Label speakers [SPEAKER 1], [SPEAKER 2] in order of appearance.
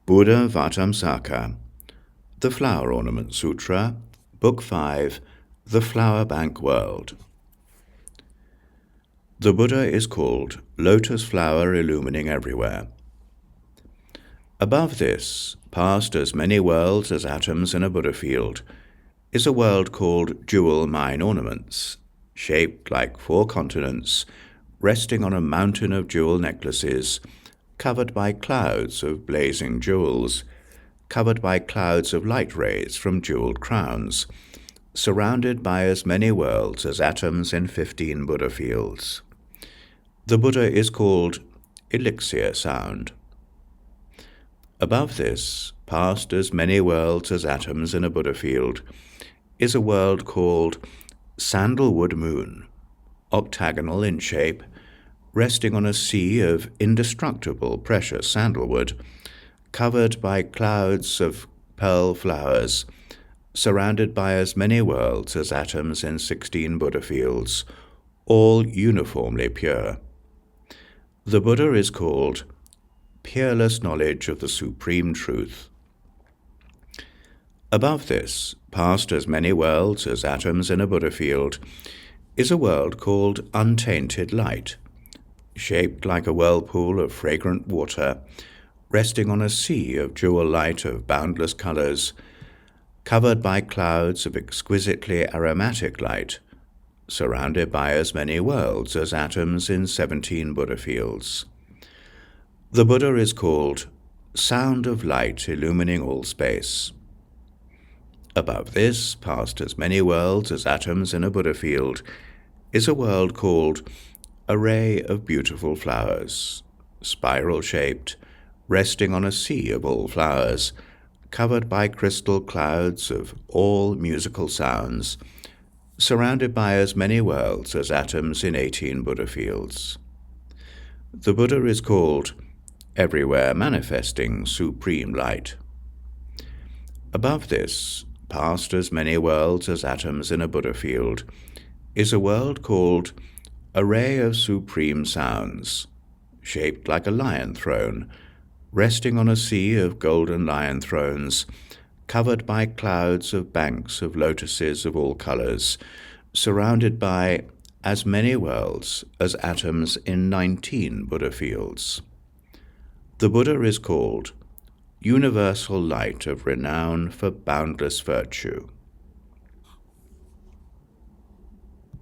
[SPEAKER 1] Buddhāvataṃsaka, the Flower Ornament Sutra, Book 5, The Flower Bank World. The Buddha is called lotus flower illumining everywhere. Above this, past as many worlds as atoms in a Buddha field, is a world called jewel mine ornaments, shaped like 4 continents, resting on a mountain of jewel necklaces, covered by clouds of blazing jewels, covered by clouds of light rays from jeweled crowns, surrounded by as many worlds as atoms in 15 Buddha fields. The Buddha is called elixir sound. Above this, past as many worlds as atoms in a Buddha field, is a world called sandalwood moon, octagonal in shape, resting on a sea of indestructible precious sandalwood, covered by clouds of pearl flowers, surrounded by as many worlds as atoms in 16 Buddha fields, all uniformly pure. The Buddha is called peerless knowledge of the supreme truth. Above this, past as many worlds as atoms in a Buddha field, is a world called untainted light, shaped like a whirlpool of fragrant water, resting on a sea of jewel light of boundless colors, covered by clouds of exquisitely aromatic light, surrounded by as many worlds as atoms in 17 Buddha fields. The Buddha is called sound of light illumining all space. Above this, past as many worlds as atoms in a Buddha field, is a world called array of beautiful flowers, spiral-shaped, resting on a sea of all flowers, covered by crystal clouds of all musical sounds, surrounded by as many worlds as atoms in 18 Buddha fields. The Buddha is called everywhere manifesting supreme light. Above this, past as many worlds as atoms in a Buddha field, is a world called array of supreme sounds, shaped like a lion throne, resting on a sea of golden lion thrones, covered by clouds of banks of lotuses of all colors, surrounded by as many worlds as atoms in 19 Buddha fields. The Buddha is called universal light of renown for boundless virtue.